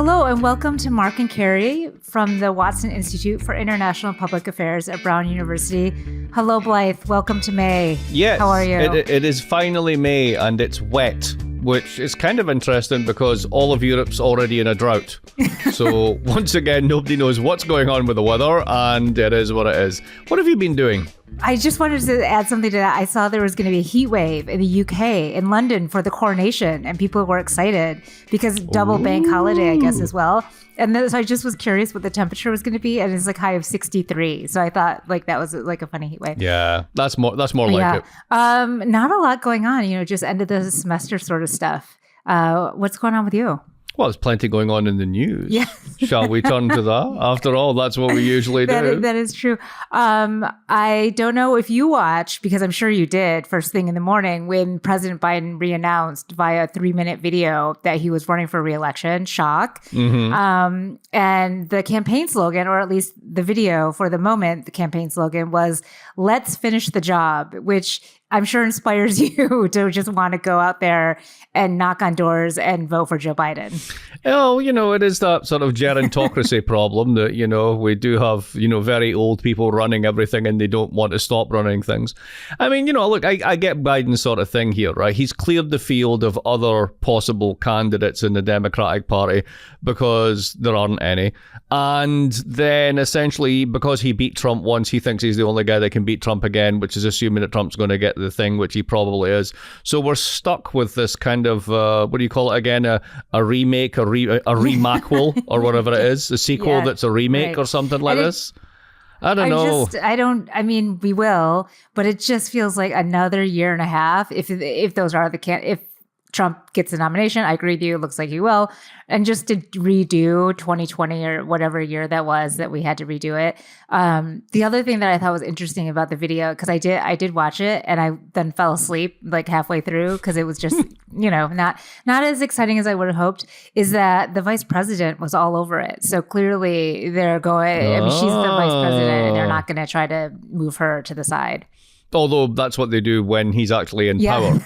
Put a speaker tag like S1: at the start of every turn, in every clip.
S1: Hello and welcome to Mark and Carrie from the Watson Institute for International Public Affairs at Brown University. Hello, Blyth. Welcome to May.
S2: Yes.
S1: How are you?
S2: It is finally May and it's wet, which is kind of interesting because all of Europe's already in a drought. So once again, nobody knows what's going on with the weather and it is what it is. What have you been doing?
S1: I just wanted to add something to that. I saw there was going to be a heat wave in the UK, in London, for the Coronation, and people were excited because double bank holiday, I guess, as well. And then, so I just was curious what the temperature was going to be, and it's like high of 63. So I thought like that was like a funny heat wave.
S2: Yeah, that's more like it.
S1: Not a lot going on, just end of the semester sort of stuff. What's going on with you?
S2: Well, there's plenty going on in the news.
S1: Yeah.
S2: Shall we turn to that? After all, that's what we usually do.
S1: That is true. I don't know if you watched, because I'm sure you did, first thing in the morning when President Biden re-announced via a 3-minute video that he was running for re-election. Shock. Mm-hmm. And the campaign slogan, or at least the video for the moment, the campaign slogan was, "Let's finish the job," which I'm sure inspires you to just want to go out there and knock on doors and vote for Joe Biden.
S2: Oh, it is that sort of gerontocracy problem that, we do have, very old people running everything and they don't want to stop running things. I mean, look, I get Biden's sort of thing here, right? He's cleared the field of other possible candidates in the Democratic Party because there aren't any. And then essentially, because he beat Trump once, he thinks he's the only guy that can beat Trump again, which is assuming that Trump's going to get the thing, which he probably is. So we're stuck with this kind of, what do you call it again? A remake, a remaquel, or whatever it is. A sequel that's a remake or something like this. I don't know.
S1: I mean, we will, but it just feels like another year and a half. If those are if Trump gets the nomination, I agree with you. It looks like he will. And just to redo 2020 or whatever year that was that we had to redo it. The other thing that I thought was interesting about the video, because I did watch it and I then fell asleep like halfway through because it was just, not as exciting as I would have hoped, is that the vice president was all over it. So clearly they're going, I mean, she's the vice president and they're not going to try to move her to the side.
S2: Although that's what they do when he's actually in power.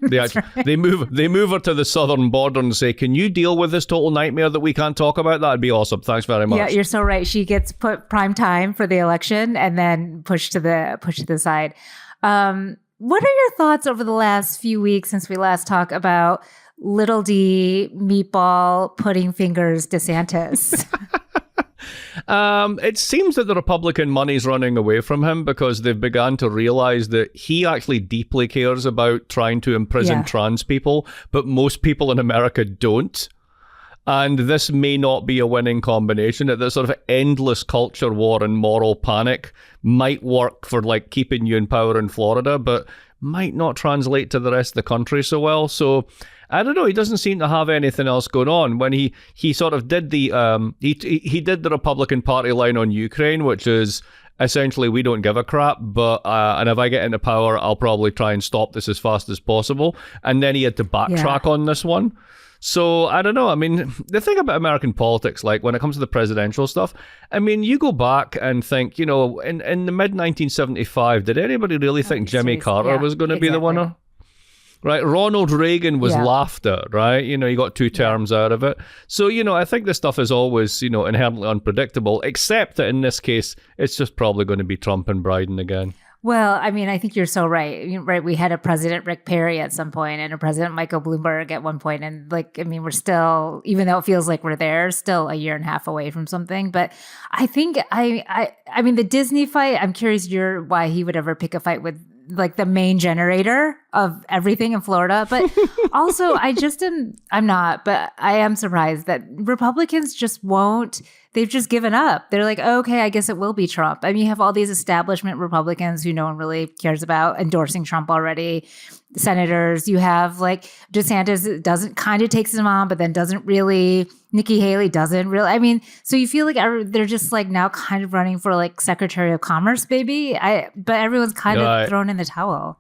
S2: They move her to the southern border and say, "Can you deal with this total nightmare that we can't talk about? That'd be awesome. Thanks very much."
S1: Yeah, you're so right. She gets put prime time for the election and then pushed to the side. What are your thoughts over the last few weeks since we last talked about Little D, Meatball, Pudding Fingers, DeSantis?
S2: It seems that the Republican money's running away from him because they've begun to realize that he actually deeply cares about trying to imprison trans people, but most people in America don't. And this may not be a winning combination. That this sort of endless culture war and moral panic might work for like keeping you in power in Florida, but might not translate to the rest of the country so well. So I don't know. He doesn't seem to have anything else going on. When he sort of did the he did the Republican Party line on Ukraine, which is essentially we don't give a crap, but and if I get into power, I'll probably try and stop this as fast as possible. And then he had to backtrack on this one. So I don't know. I mean, the thing about American politics, like when it comes to the presidential stuff, I mean, you go back and think, in the mid 1975, did anybody really think Jimmy Carter was going to be the winner? Right, Ronald Reagan was laughed at, right? He got 2 terms out of it. So, I think this stuff is always, inherently unpredictable, except that in this case, it's just probably going to be Trump and Biden again.
S1: Well, I mean, I think you're so right. Right, we had a President Rick Perry at some point and a President Michael Bloomberg at one point. And we're still, even though it feels like we're there, still a year and a half away from something. But I think, I mean, the Disney fight, I'm curious why he would ever pick a fight with like the main generator of everything in Florida. But also I'm not, but I am surprised that Republicans just won't, they've just given up. They're like, okay, I guess it will be Trump. I mean, you have all these establishment Republicans who no one really cares about endorsing Trump already. Senators, you have like DeSantis takes him on, but then doesn't really. Nikki Haley doesn't really. I mean, so you feel like they're just like now kind of running for like Secretary of Commerce, maybe. But everyone's kind of thrown in the towel.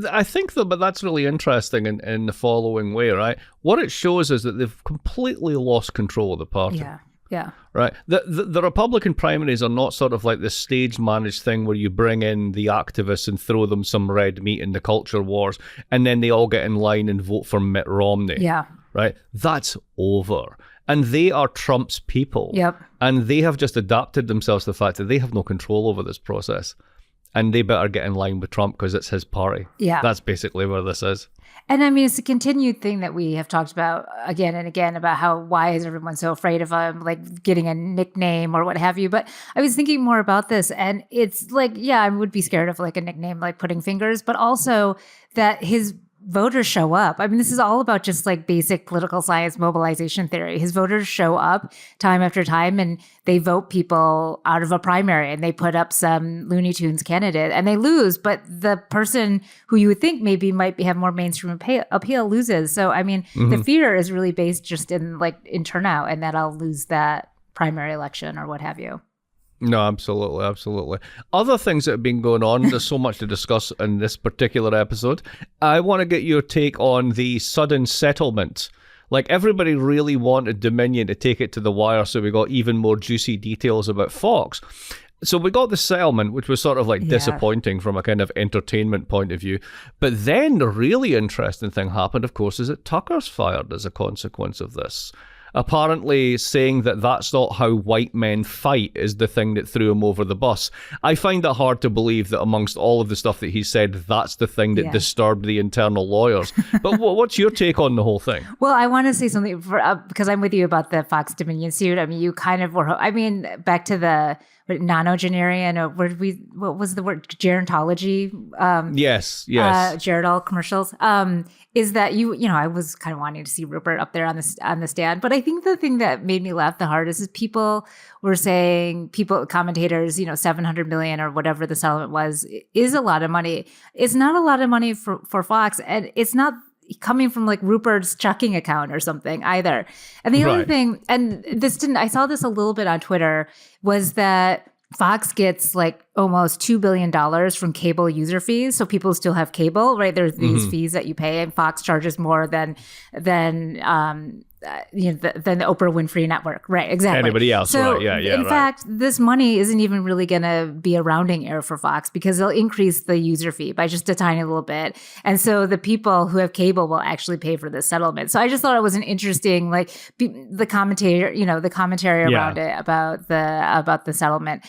S2: I think but that's really interesting in the following way, right? What it shows is that they've completely lost control of the party.
S1: Yeah.
S2: Right. The Republican primaries are not sort of like this stage managed thing where you bring in the activists and throw them some red meat in the culture wars, and then they all get in line and vote for Mitt Romney.
S1: Yeah.
S2: Right. That's over. And they are Trump's people.
S1: Yep.
S2: And they have just adapted themselves to the fact that they have no control over this process. And they better get in line with Trump because it's his party.
S1: Yeah.
S2: That's basically where this is.
S1: And I mean, it's a continued thing that we have talked about again and again about why is everyone so afraid of him, like getting a nickname or what have you. But I was thinking more about this, and it's like, yeah, I would be scared of like a nickname like Pudding Fingers, but also that his voters show up. I mean, this is all about just like basic political science mobilization theory. His voters show up time after time and they vote people out of a primary and they put up some Looney Tunes candidate and they lose. But the person who you would think maybe might have more mainstream appeal loses. So, I mean, the fear is really based just in turnout and that I'll lose that primary election or what have you.
S2: No, absolutely, absolutely. Other things that have been going on, there's so much to discuss in this particular episode. I want to get your take on the sudden settlement. Like, everybody really wanted Dominion to take it to the wire, so we got even more juicy details about Fox. So we got the settlement, which was sort of like disappointing from a kind of entertainment point of view. But then the really interesting thing happened, of course, is that Tucker's fired as a consequence of this. Apparently saying that that's not how white men fight is the thing that threw him over the bus. I find it hard to believe that amongst all of the stuff that he said, that's the thing that disturbed the internal lawyers. But what's your take on the whole thing?
S1: Well, I want to say something because I'm with you about the Fox Dominion suit. I mean, you kind of were, back to the nonagenarian, or what was the word? Gerontology?
S2: Yes.
S1: Geritol commercials. Is that I was kind of wanting to see Rupert up there on the stand, but I think the thing that made me laugh the hardest is people were saying, commentators, $700 million or whatever the settlement was, is a lot of money. It's not a lot of money for Fox, and it's not coming from like Rupert's checking account or something either. And the other thing, and I saw this a little bit on Twitter, was that Fox gets like almost $2 billion from cable user fees. So people still have cable, right? There's these fees that you pay, and Fox charges more than the Oprah Winfrey Network. Right, exactly.
S2: Anybody else,
S1: so
S2: right? Yeah,
S1: in fact, this money isn't even really going to be a rounding error for Fox because they'll increase the user fee by just a tiny little bit. And so the people who have cable will actually pay for this settlement. So I just thought it was an interesting, the commentary around it about the settlement.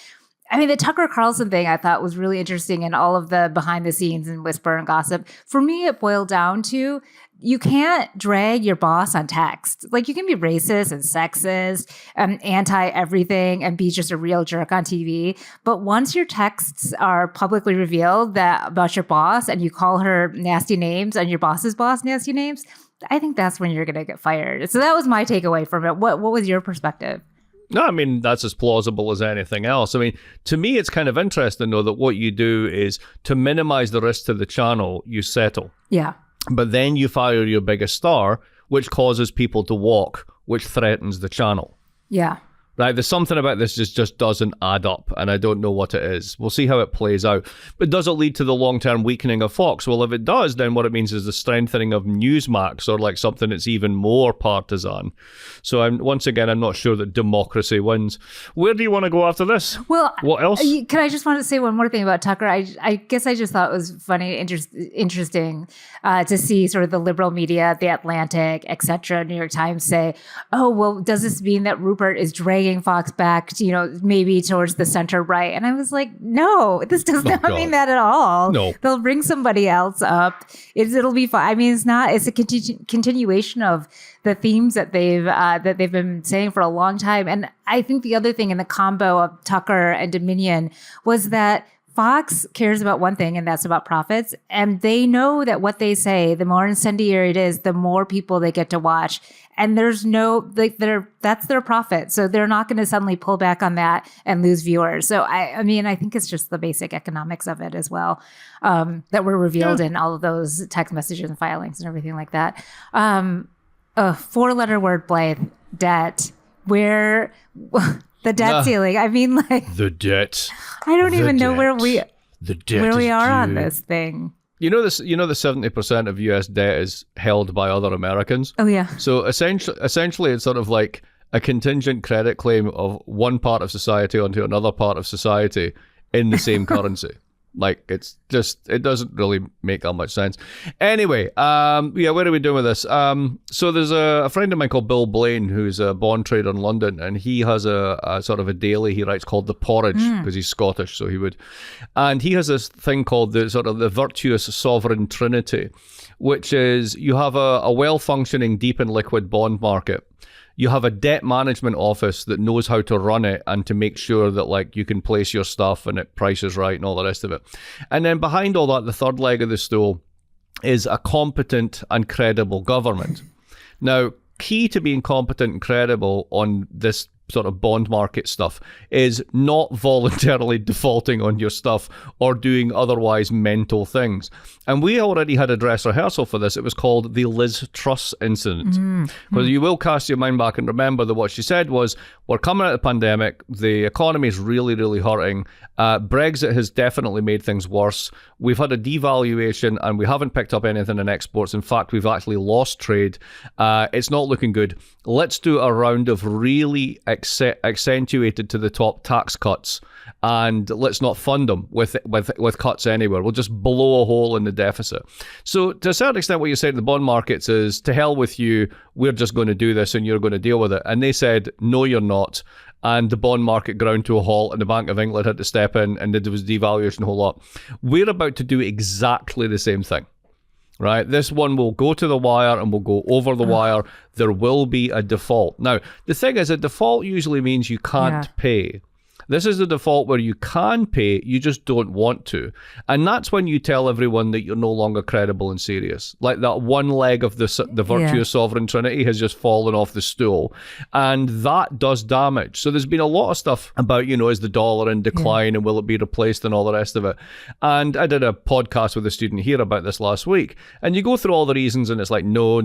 S1: I mean, the Tucker Carlson thing I thought was really interesting, and all of the behind the scenes and whisper and gossip. For me, it boiled down to you can't drag your boss on text. Like, you can be racist and sexist and anti-everything and be just a real jerk on TV. But once your texts are publicly revealed about your boss and you call her nasty names and your boss's boss nasty names, I think that's when you're going to get fired. So that was my takeaway from it. What was your perspective?
S2: No, I mean, that's as plausible as anything else. I mean, to me, it's kind of interesting, though, that what you do is to minimize the risk to the channel, you settle.
S1: Yeah.
S2: But then you fire your biggest star, which causes people to walk, which threatens the channel.
S1: Yeah.
S2: Right, there's something about this just doesn't add up, and I don't know what it is. We'll see how it plays out. But does it lead to the long-term weakening of Fox? Well, if it does, then what it means is the strengthening of Newsmax, or like something that's even more partisan. So I'm not sure that democracy wins. Where do you want to go after this?
S1: Well,
S2: what else?
S1: Can I just want to say one more thing about Tucker? I guess I just thought it was funny, interesting to see sort of the liberal media, The Atlantic, etc., New York Times say, oh, well, does this mean that Rupert is dragging Fox back, maybe towards the center right? And I was like, no, this does not mean that at all.
S2: No.
S1: They'll bring somebody else up. It'll be fine. I mean, it's a continuation of the themes that they've been saying for a long time. And I think the other thing in the combo of Tucker and Dominion was that Fox cares about one thing, and that's about profits. And they know that what they say, the more incendiary it is, the more people they get to watch. And there's that's their profit. So they're not going to suddenly pull back on that and lose viewers. So I think it's just the basic economics of it as well, that were revealed in all of those text messages and filings and everything like that. A 4-letter word, Blyth, debt, where the debt ceiling. I mean,
S2: the debt.
S1: I don't even know where we are on
S2: due.
S1: this thing.
S2: You know the 70% of US debt is held by other Americans.
S1: Oh yeah.
S2: So essentially it's sort of like a contingent credit claim of one part of society onto another part of society in the same currency. Like, it's just, it doesn't really make that much sense. Anyway, yeah, where are we doing with this? So there's a friend of mine called Bill Blaine, who's a bond trader in London, and he has a sort of a daily he writes called The Porridge, because he's Scottish, so he would. And he has this thing called the sort of the Virtuous Sovereign Trinity, which is you have a well-functioning deep and liquid bond market. You have a debt management office that knows how to run it and to make sure that, like, you can place your stuff and it prices right and all the rest of it. And then behind all that, the third leg of the stool is a competent and credible government. Now, key to being competent and credible on this sort of bond market stuff is not voluntarily defaulting on your stuff or doing otherwise mental things. And we already had a dress rehearsal for this. It was called the Liz Truss incident. Because you will cast your mind back and remember that what she said was, we're coming out of the pandemic, the economy is really, really hurting. Brexit has definitely made things worse. We've had a devaluation and we haven't picked up anything in exports. In fact, we've actually lost trade. It's not looking good. Let's do a round of really accentuated to the top tax cuts, and let's not fund them with cuts anywhere. We'll just blow a hole in the deficit. So to a certain extent, what you said to the bond markets is, to hell with you, we're just going to do this and you're going to deal with it. And they said, no, you're not. And the bond market ground to a halt, and the Bank of England had to step in, and there was devaluation, a whole lot. We're about to do exactly the same thing. Right, this one will go to the wire and will go over the wire. There will be a default. Now, the thing is, a default usually means you can't pay. This is the default where you can pay, you just don't want to. And that's when you tell everyone that you're no longer credible and serious. Like, that one leg of the virtuous sovereign trinity has just fallen off the stool. And that does damage. So there's been a lot of stuff about, is the dollar in decline and will it be replaced and all the rest of it. And I did a podcast with a student here about this last week. And you go through all the reasons and it's like, no.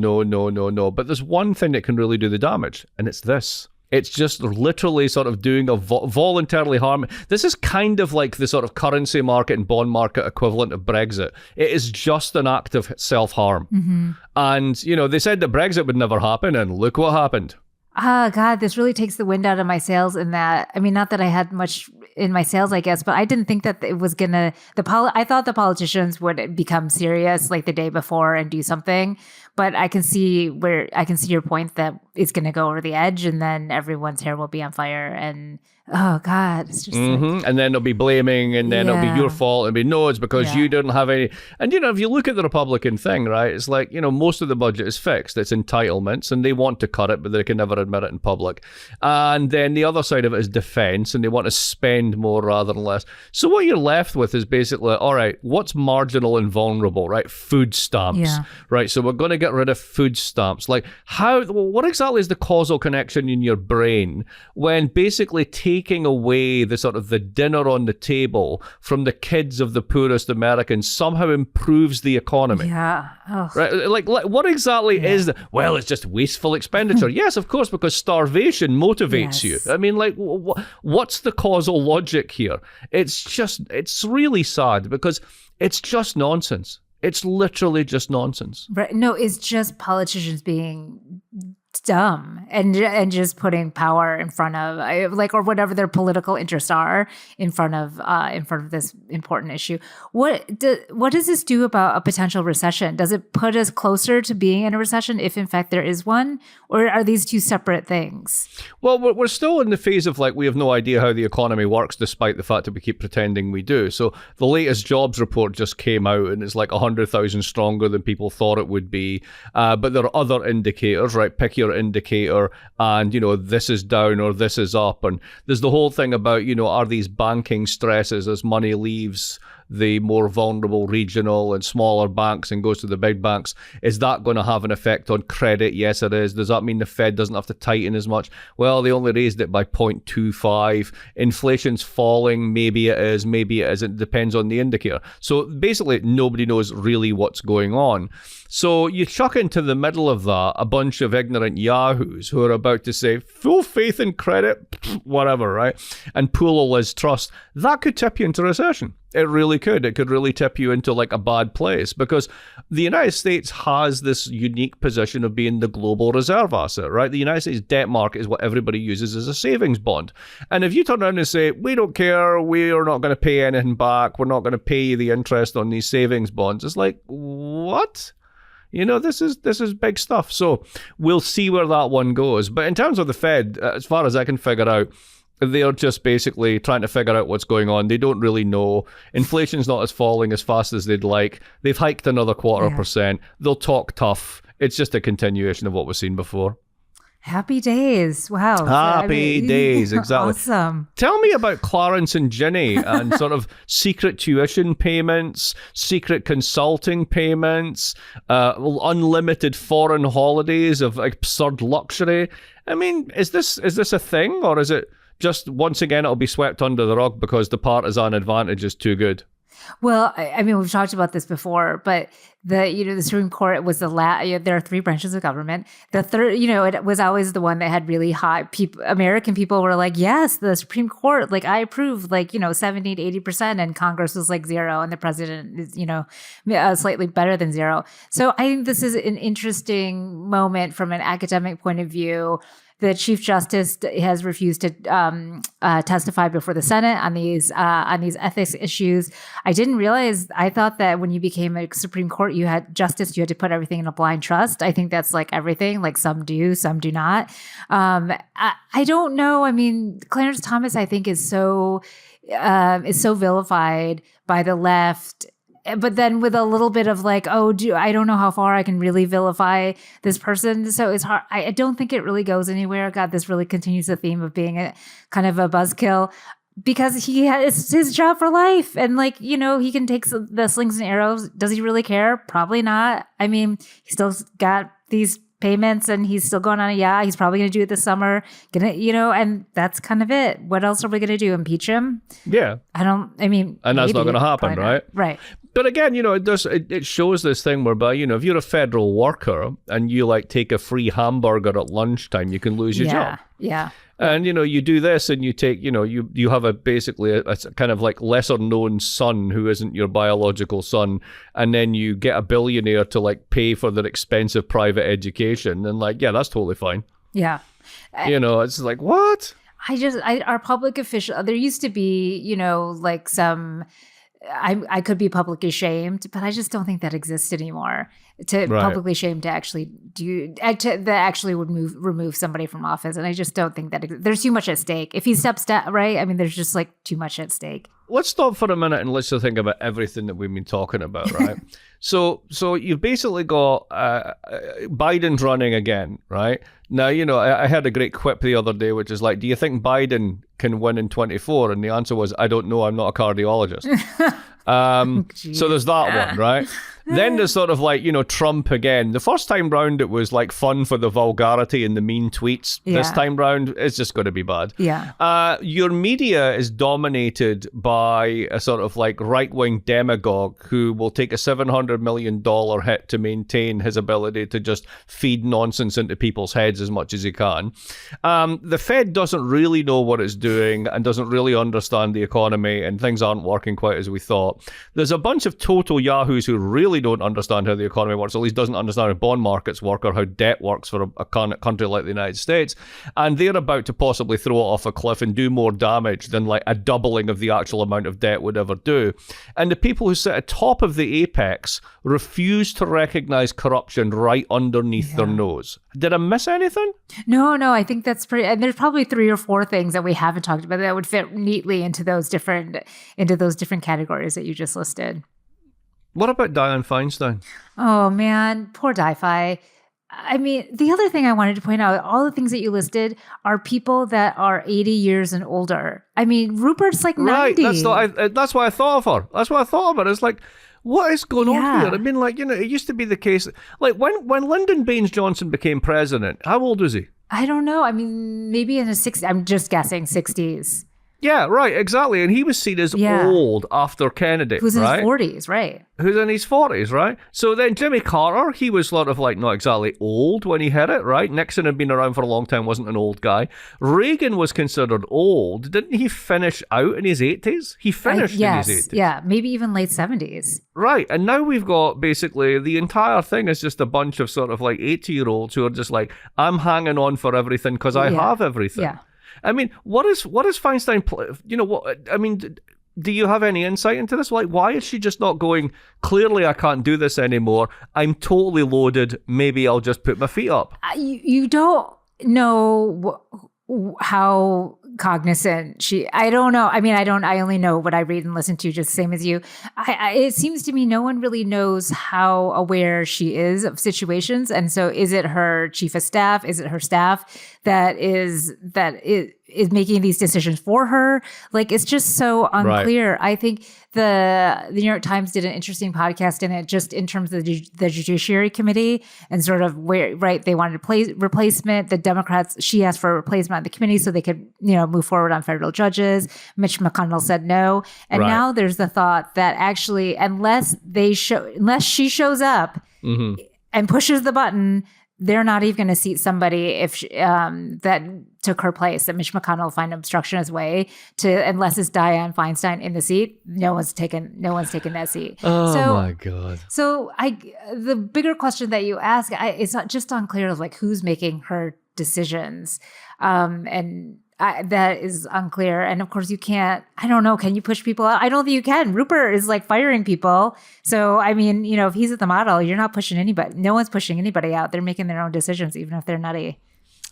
S2: But there's one thing that can really do the damage, and it's this. It's just literally sort of doing a voluntarily harm. This is kind of like the sort of currency market and bond market equivalent of Brexit. It is just an act of self-harm. And, they said that Brexit would never happen, and look what happened.
S1: God, this really takes the wind out of my sails in that, I mean, not that I had much in my sails, I guess, but I didn't think that it was gonna, I thought the politicians would become serious like the day before and do something, but I can see your point that it's gonna go over the edge and then everyone's hair will be on fire and, oh God, it's just like,
S2: and then they'll be blaming, and then it'll be your fault, and be, no, it's because you didn't have any. And if you look at the Republican thing, right, it's like, most of the budget is fixed. It's entitlements, and they want to cut it, but they can never admit it in public. And then the other side of it is defense, and they want to spend more rather than less. So what you're left with is basically, all right, what's marginal and vulnerable, right? Food stamps, right? So we're going to get rid of food stamps. Like, what exactly is the causal connection in your brain when basically taking away the sort of the dinner on the table from the kids of the poorest Americans somehow improves the economy? Right? Like what exactly is that? Well, it's just wasteful expenditure. Yes, of course, because starvation motivates you. I mean, like, what's the causal logic here? It's really sad because it's just nonsense. It's literally just nonsense.
S1: Right. No, it's just politicians being dumb and just putting power in front of or whatever their political interests are in front of this important issue. What does this do about a potential recession? Does it put us closer to being in a recession if in fact there is one, or are these two separate things?
S2: Well, we're still in the phase of like we have no idea how the economy works, despite the fact that we keep pretending we do. So the latest jobs report just came out and it's like 100,000 stronger than people thought it would be. But there are other indicators, right? Pick your indicator, and this is down or this is up, and there's the whole thing about are these banking stresses as money leaves the more vulnerable regional and smaller banks and goes to the big banks, is that going to have an effect on credit? Yes, it is. Does that mean the Fed doesn't have to tighten as much? Well, they only raised it by 0.25. Inflation's falling. Maybe it is, maybe it isn't. It depends on the indicator. So basically, nobody knows really what's going on. So you chuck into the middle of that a bunch of ignorant yahoos who are about to say, full faith in credit, whatever, right? And pull a Liz Truss. That could tip you into recession. It really could. It could really tip you into like a bad place, because the United States has this unique position of being the global reserve asset, right? The United States debt market is what everybody uses as a savings bond. And if you turn around and say, we don't care, we are not going to pay anything back, we're not going to pay you the interest on these savings bonds, it's like, what? You know, this is big stuff. So we'll see where that one goes. But in terms of the Fed, as far as I can figure out, they're just basically trying to figure out what's going on. They don't really know. Inflation's not as falling as fast as they'd like. They've hiked another 0.25%. They'll talk tough. It's just a continuation of what we've seen before.
S1: Happy days. Wow.
S2: Happy days, exactly.
S1: Awesome.
S2: Tell me about Clarence and Ginny and sort of secret tuition payments, secret consulting payments, unlimited foreign holidays of absurd luxury. I mean, is this a thing, or is it just once again it'll be swept under the rug because the partisan advantage is too good?
S1: Well, I mean, we've talked about this before, but the Supreme Court was there are three branches of government. The third, it was always the one that had really high American people were like, yes, the Supreme Court, like I approve, 70 to 80%, and Congress was like 0, and the president is, slightly better than 0. So I think this is an interesting moment from an academic point of view. The Chief Justice has refused to testify before the Senate on these ethics issues. I didn't realize. I thought that when you became a Supreme Court, you had to put everything in a blind trust. I think that's like everything. Like some do, some do not. I don't know. I mean, Clarence Thomas, I think, is so vilified by the left. But then with a little bit of like, I don't know how far I can really vilify this person. So it's hard. I don't think it really goes anywhere. God, this really continues the theme of being a kind of a buzzkill, because it's his job for life. And he can take the slings and arrows. Does he really care? Probably not. I mean, he still got these payments and he's still going on a yacht. He's probably going to do it this summer. And that's kind of it. What else are we going to do? Impeach him?
S2: Yeah.
S1: And
S2: that's not going to happen, right?
S1: Right.
S2: But again, it shows this thing whereby, if you're a federal worker and you take a free hamburger at lunchtime, you can lose your job.
S1: Yeah.
S2: And, you do this and you take, you have basically a kind of like lesser known son who isn't your biological son. And then you get a billionaire to pay for their expensive private education. And that's totally fine.
S1: Yeah.
S2: It's like, what?
S1: Our public official, there used to be, some, I could be publicly shamed, but I just don't think that exists anymore. Publicly shamed to actually that actually would remove somebody from office. And I just don't think that there's too much at stake. If he steps down, right? I mean, there's just too much at stake. Let's
S2: stop for a minute and let's just think about everything that we've been talking about, right? So you've basically got Biden's running again, right? Now, I heard a great quip the other day, which is do you think Biden can win in 24? And the answer was, I don't know, I'm not a cardiologist. So there's that one, right? Then there's sort of Trump again. The first time round, it was fun for the vulgarity and the mean tweets. Yeah. This time round, it's just going to be bad.
S1: Yeah.
S2: Your media is dominated by a sort of right-wing demagogue who will take a $700 million hit to maintain his ability to just feed nonsense into people's heads as much as he can. The Fed doesn't really know what it's doing and doesn't really understand the economy, and things aren't working quite as we thought. There's a bunch of total yahoos who really don't understand how the economy works, at least doesn't understand how bond markets work or how debt works for a country like the United States, and they're about to possibly throw it off a cliff and do more damage than a doubling of the actual amount of debt would ever do. And the people who sit atop of the apex refuse to recognize corruption right underneath their nose. Did I miss anything?
S1: No, I think that's pretty, and there's probably 3 or 4 things that we haven't talked about that would fit neatly into those different categories that you just listed.
S2: What about Dianne Feinstein?
S1: Oh, man, poor Di-Fi. I mean, the other thing I wanted to point out, all the things that you listed are people that are 80 years and older. I mean, Rupert's 90.
S2: Right, that's what I thought of her. That's what I thought of her. It's what is going on here? I mean, it used to be the case, when Lyndon Baines Johnson became president, how old was he?
S1: I don't know. I mean, maybe in his 60s. I'm just guessing 60s.
S2: Yeah, right, exactly. And he was seen as old after Kennedy,
S1: who's in
S2: right?
S1: his 40s, right?
S2: Who's in his 40s, right? So then Jimmy Carter, he was sort of like not exactly old when he hit it, right? Nixon had been around for a long time, wasn't an old guy. Reagan was considered old. Didn't he finish out in his 80s? He finished in his 80s.
S1: Yeah, maybe even late 70s.
S2: Right, and now we've got basically the entire thing is just a bunch of sort of like 80-year-olds who are just like, I'm hanging on for everything because I have everything.
S1: Yeah.
S2: I mean, what is Feinstein? You know what? I mean, do you have any insight into this? Like, why is she just not going? Clearly, I can't do this anymore. I'm totally loaded. Maybe I'll just put my feet up.
S1: You don't know how cognizant I don't know. I mean, I only know what I read and listen to, just the same as you. It seems to me no one really knows how aware she is of situations. And so is it her chief of staff? Is it her staff that is making these decisions for her? Like, it's just so unclear. Right. I think the New York Times did an interesting podcast in it, just in terms of the Judiciary Committee and sort of where, right, they wanted a replacement. The Democrats, she asked for a replacement on the committee so they could, move forward on federal judges. Mitch McConnell said no. And now there's the thought that actually, unless she shows up and pushes the button, they're not even going to seat somebody if that took her place. That Mitch McConnell will find obstruction his way to, unless it's Dianne Feinstein in the seat. No one's taken that seat.
S2: Oh my God!
S1: So the bigger question that you ask, it's not just unclear of like who's making her decisions, that is unclear. And of course you can't, I don't know, can you push people out? I don't think you can. Rupert is like firing people. So, I mean, if he's at the model, you're not pushing anybody. No one's pushing anybody out. They're making their own decisions, even if they're nutty.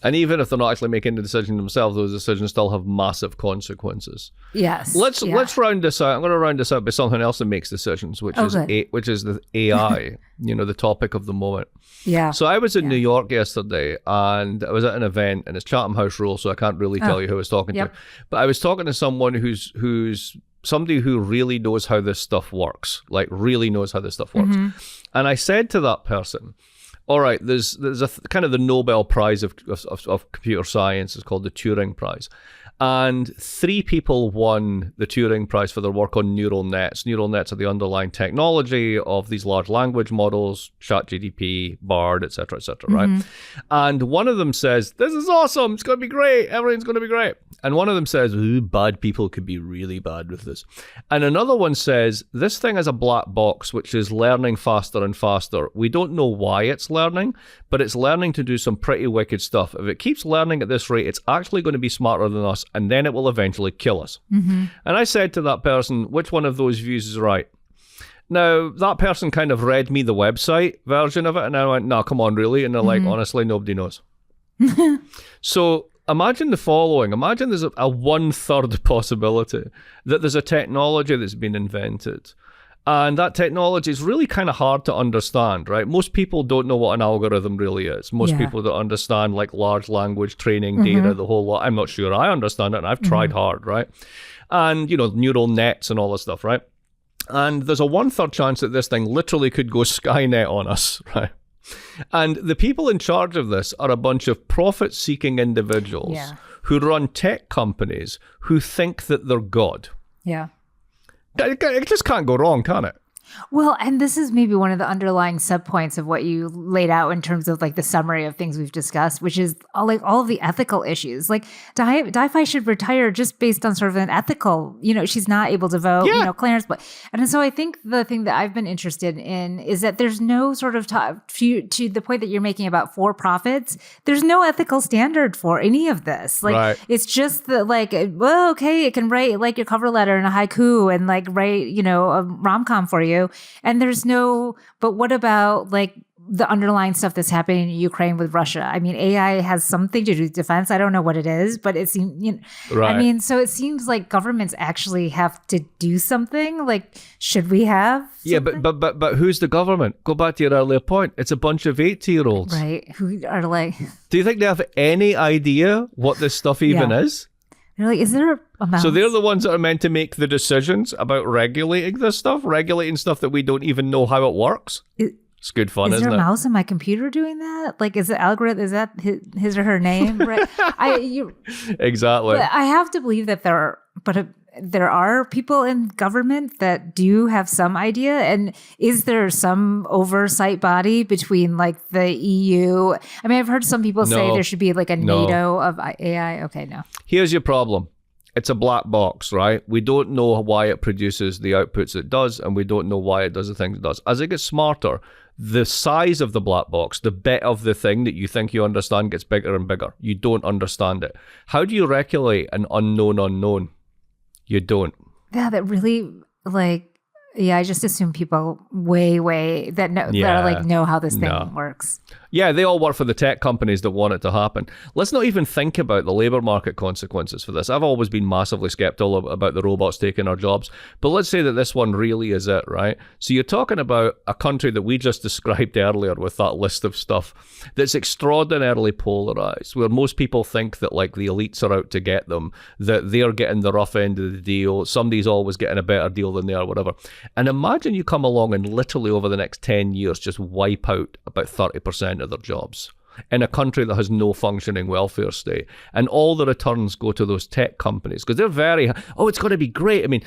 S2: And even if they're not actually making the decision themselves, those decisions still have massive consequences.
S1: Yes.
S2: Let's round this out. I'm going to round this out by something else that makes decisions, which is the AI, the topic of the moment.
S1: Yeah.
S2: So I was in New York yesterday, and I was at an event, and it's Chatham House Rule, so I can't really tell you who I was talking to. But I was talking to someone who's somebody who really knows how this stuff works, like really knows how this stuff works. Mm-hmm. And I said to that person, all right, there's a kind of the Nobel Prize of computer science. It's called the Turing Prize. And 3 people won the Turing Prize for their work on neural nets. Neural nets are the underlying technology of these large language models, ChatGPT, Bard, et cetera, right? And one of them says, this is awesome. It's going to be great. Everything's going to be great. And one of them says, ooh, bad people could be really bad with this. And another one says, this thing is a black box, which is learning faster and faster. We don't know why it's learning, but it's learning to do some pretty wicked stuff. If it keeps learning at this rate, it's actually going to be smarter than us, and then it will eventually kill us. And I said to that person, which one of those views is right? Now, that person kind of read me the website version of it, and I went, no, come on, really? And they're like, honestly, nobody knows. So imagine the following. Imagine there's a 1/3 possibility that there's a technology that's been invented. And that technology is really kind of hard to understand, right? Most people don't know what an algorithm really is. Most people don't understand like large language training data, the whole lot. I'm not sure I understand it, and I've tried hard, right? And, neural nets and all this stuff, right? And there's a 1/3 chance that this thing literally could go Skynet on us, right? And the people in charge of this are a bunch of profit-seeking individuals who run tech companies who think that they're God.
S1: Yeah.
S2: It just can't go wrong, can it?
S1: Well, and this is maybe one of the underlying subpoints of what you laid out in terms of like the summary of things we've discussed, which is all of the ethical issues. Like Di-Fi should retire just based on sort of an ethical, she's not able to vote, Clarence. And so I think the thing that I've been interested in is that there's no sort of, to the point that you're making about for-profits, there's no ethical standard for any of this. Like, it's just that like, well, okay, it can write like your cover letter in a haiku and like write, a rom-com for you. And there's but what about like the underlying stuff that's happening in Ukraine with Russia? I mean, AI has something to do with defense. I don't know what it is, but it seems, I mean, so it seems like governments actually have to do something. Like, should we have something?
S2: Yeah, but who's the government? Go back to your earlier point. It's a bunch of 80-year-olds.
S1: Right, who are like...
S2: Do you think they have any idea what this stuff even is?
S1: They're like, is there a mouse?
S2: So they're the ones that are meant to make the decisions about regulating this stuff, regulating stuff that we don't even know how it works. It's good fun, isn't it?
S1: Is there a mouse in my computer doing that? Like, is the algorithm, is that his or her name? Right?
S2: Exactly.
S1: But I have to believe that there But there are people in government that do have some idea. And is there some oversight body between like the EU? I mean, I've heard some people say there should be like a NATO of AI. Okay, no.
S2: Here's your problem. It's a black box, right? We don't know why it produces the outputs it does, and we don't know why it does the things it does. As it gets smarter, the size of the black box, the bit of the thing that you think you understand gets bigger and bigger. You don't understand it. How do you regulate an unknown unknown? You don't.
S1: Yeah, that really, like, yeah, I just assume people way that know how this thing works.
S2: Yeah, they all work for the tech companies that want it to happen. Let's not even think about the labor market consequences for this. I've always been massively skeptical about the robots taking our jobs, but let's say that this one really is it, right? So you're talking about a country that we just described earlier with that list of stuff that's extraordinarily polarized, where most people think that like the elites are out to get them, that they're getting the rough end of the deal, somebody's always getting a better deal than they are, whatever. And imagine you come along and literally over the next 10 years just wipe out about 30% of their jobs in a country that has no functioning welfare state, and all the returns go to those tech companies because they're very, it's going to be great. I mean,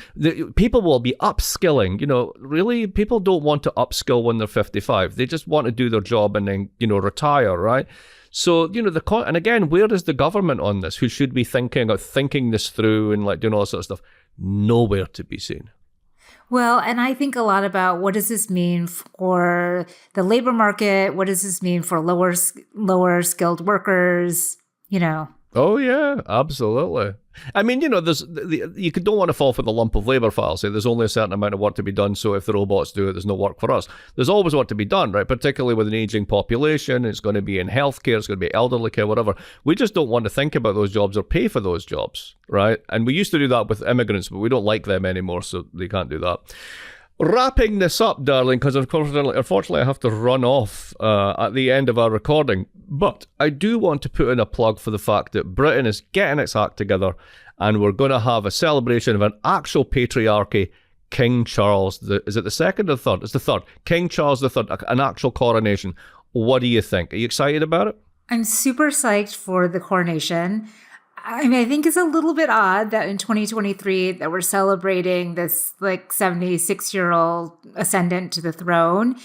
S2: people will be upskilling. Really, people don't want to upskill when they're 55. They just want to do their job and then retire, right? So and again, where is the government on this? Who should be thinking this through and like doing all that sort of stuff? Nowhere to be seen.
S1: Well, and I think a lot about what does this mean for the labor market? What does this mean for lower skilled workers?
S2: Oh, yeah, absolutely. I mean, you don't want to fall for the lump of labor file. Say there's only a certain amount of work to be done. So if the robots do it, there's no work for us. There's always work to be done, right? Particularly with an aging population. It's going to be in healthcare. It's going to be elderly care, whatever. We just don't want to think about those jobs or pay for those jobs, right? And we used to do that with immigrants, but we don't like them anymore, so they can't do that. Wrapping this up, darling, because unfortunately I have to run off at the end of our recording. But I do want to put in a plug for the fact that Britain is getting its act together, and we're going to have a celebration of an actual patriarchy, King Charles. Is it the second or third? It's the third. King Charles III, an actual coronation. What do you think? Are you excited about it?
S1: I'm super psyched for the coronation. I mean, I think it's a little bit odd that in 2023 that we're celebrating this like 76-year-old ascendant to the throne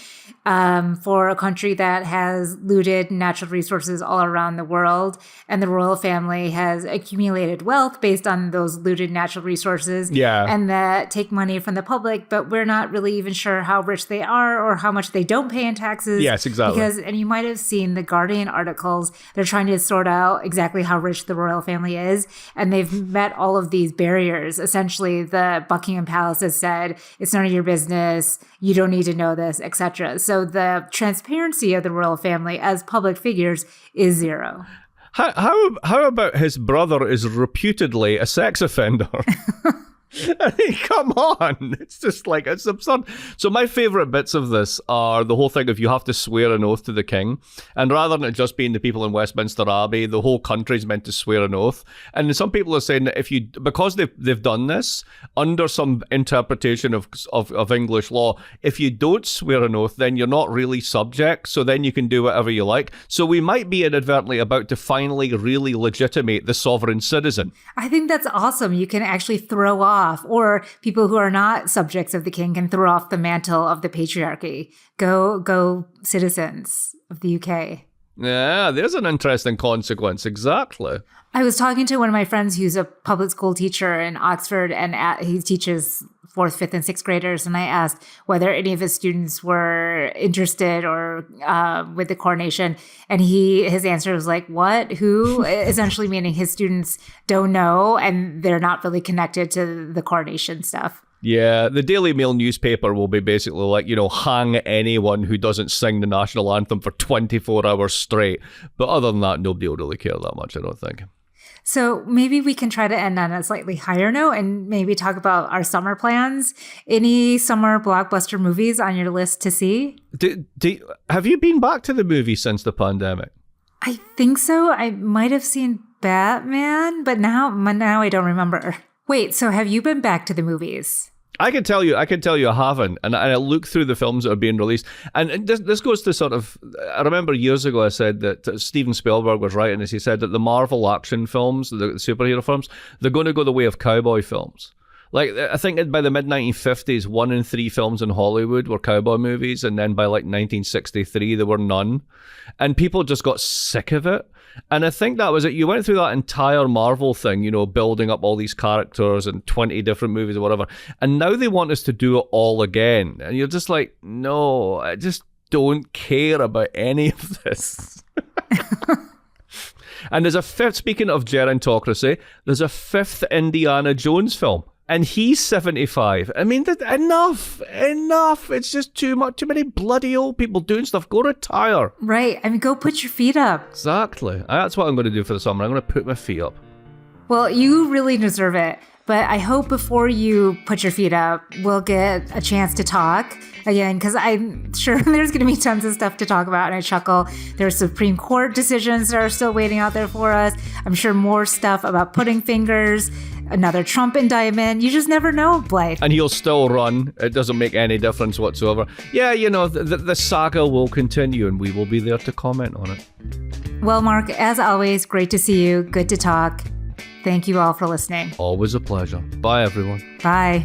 S1: for a country that has looted natural resources all around the world. And the royal family has accumulated wealth based on those looted natural resources and that take money from the public, but we're not really even sure how rich they are or how much they don't pay in taxes.
S2: Yes, exactly.
S1: And you might have seen the Guardian articles. They're trying to sort out exactly how rich the royal family is, and they've met all of these barriers. Essentially, the Buckingham Palace has said, it's none of your business, you don't need to know this, etc. So the transparency of the royal family as public figures is zero.
S2: How about his brother is reputedly a sex offender? I mean, come on. It's just like, it's absurd. So my favourite bits of this are the whole thing of you have to swear an oath to the king. And rather than it just being the people in Westminster Abbey, the whole country's meant to swear an oath. And some people are saying that because they've done this, under some interpretation of English law, if you don't swear an oath, then you're not really subject. So then you can do whatever you like. So we might be inadvertently about to finally really legitimate the sovereign citizen.
S1: I think that's awesome. You can actually throw off, or people who are not subjects of the king can throw off the mantle of the patriarchy. Go citizens of the UK.
S2: Yeah, there's an interesting consequence. Exactly.
S1: I was talking to one of my friends who's a public school teacher in Oxford, and he teaches 4th, 5th, and 6th graders. And I asked whether any of his students were interested or with the coronation. And his answer was like, what? Who? Essentially meaning his students don't know, and they're not really connected to the coronation stuff.
S2: Yeah, the Daily Mail newspaper will be basically like, hang anyone who doesn't sing the national anthem for 24 hours straight. But other than that, nobody will really care that much, I don't think.
S1: So maybe we can try to end on a slightly higher note and maybe talk about our summer plans. Any summer blockbuster movies on your list to see?
S2: Have you been back to the movies since the pandemic?
S1: I think so. I might have seen Batman, but now I don't remember. Wait, so have you been back to the movies?
S2: I can tell you I haven't. And I look through the films that are being released. And this goes to sort of, I remember years ago I said that Steven Spielberg was writing this. He said that the Marvel action films, the superhero films, they're going to go the way of cowboy films. Like, I think by the mid-1950s, 1 in 3 films in Hollywood were cowboy movies, and then by like 1963, there were none. And people just got sick of it. And I think that was it. You went through that entire Marvel thing, you know, building up all these characters and 20 different movies or whatever. And now they want us to do it all again. And you're just like, no, I just don't care about any of this. And there's a fifth, speaking of gerontocracy, there's a 5th Indiana Jones film. And he's 75. I mean, enough. It's just too many bloody old people doing stuff. Go retire.
S1: Right. I mean, go put your feet up.
S2: Exactly. That's what I'm going to do for the summer. I'm going to put my feet up.
S1: Well, you really deserve it. But I hope before you put your feet up, we'll get a chance to talk again, because I'm sure there's going to be tons of stuff to talk about. And I chuckle. There's Supreme Court decisions that are still waiting out there for us. I'm sure more stuff about pudding fingers, another Trump indictment. You just never know, Blyth.
S2: And he'll still run. It doesn't make any difference whatsoever. Yeah, you know, the saga will continue, and we will be there to comment on it.
S1: Well, Mark, as always, great to see you. Good to talk. Thank you all for listening.
S2: Always a pleasure. Bye, everyone.
S1: Bye.